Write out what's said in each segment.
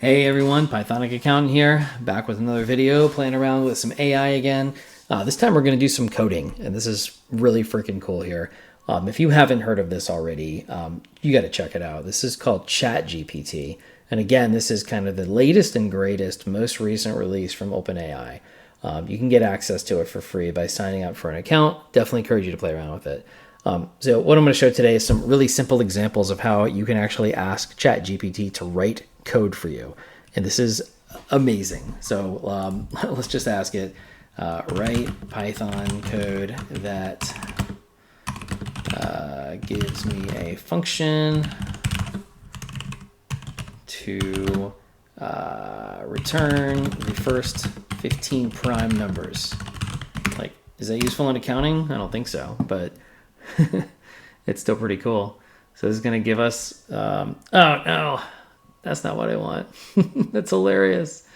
Hey everyone, Pythonic Accountant here, back with another video, playing around with some AI again. This time we're going to do some coding, and this is really freaking cool here. If you haven't heard of this already, you got to check it out. This is called ChatGPT, and again, this is kind of the latest and greatest, most recent release from OpenAI. You can get access to it for free by signing up for an account. Definitely encourage you to play around with it. So what I'm going to show today is some really simple examples of how you can actually ask ChatGPT to write code for you. And this is amazing. So let's just ask it, write Python code that gives me a function to return the first 15 prime numbers. Like, is that useful in accounting? I don't think so, but it's still pretty cool. So this is going to give us, oh no, that's not what I want. That's hilarious.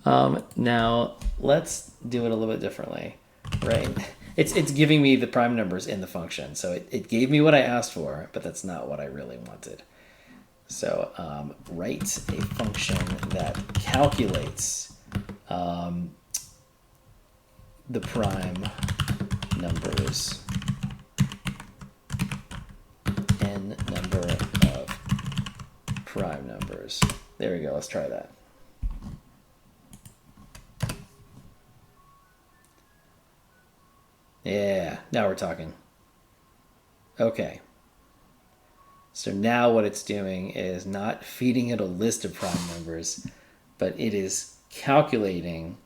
Now let's do it a little bit differently, right? It's giving me the prime numbers in the function. So it gave me what I asked for, but that's not what I really wanted. So write a function that calculates the prime numbers, n number of prime numbers. There we go. Let's try that. Yeah, now we're talking. Okay. So now what it's doing is not feeding it a list of prime numbers, but it is calculating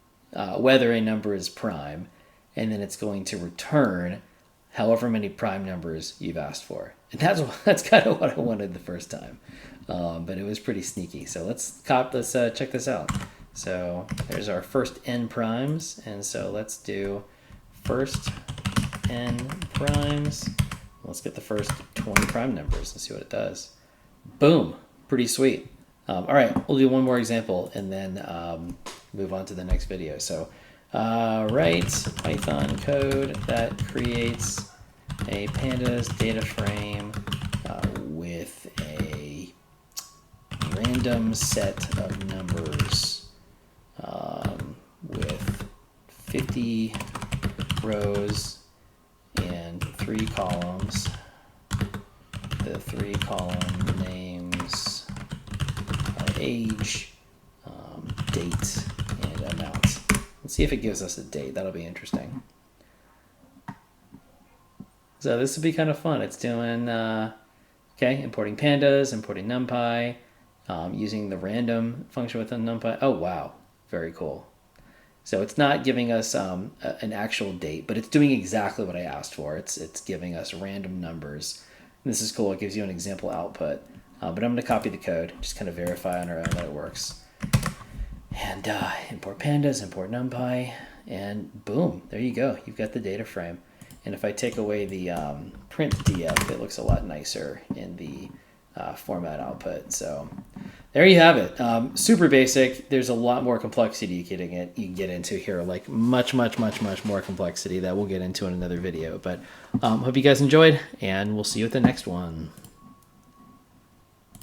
whether a number is prime, and then it's going to return however many prime numbers you've asked for. And that's kind of what I wanted the first time, but it was pretty sneaky. So let's check this out. So there's our first n primes, and so let's do first n primes. Let's get the first 20 prime numbers and see what it does. Boom, pretty sweet. All right, we'll do one more example and then move on to the next video. So write Python code that creates a pandas data frame with a random set of numbers with 50 rows and 3 columns. The 3 column names are age, date, and amount. Let's see if it gives us a date. That'll be interesting. So this would be kind of fun. It's doing, okay, importing pandas, importing NumPy, using the random function within NumPy. Oh, wow. Very cool. So it's not giving us an actual date, but it's doing exactly what I asked for. It's giving us random numbers. And this is cool. It gives you an example output. But I'm going to copy the code, just kind of verify on our own that it works. And import pandas, import NumPy, and boom, there you go. You've got the data frame. And if I take away the print df, it looks a lot nicer in the format output. So there you have it. Super basic. There's a lot more complexity you can get into here, like much more complexity that we'll get into in another video. But hope you guys enjoyed, and we'll see you at the next one.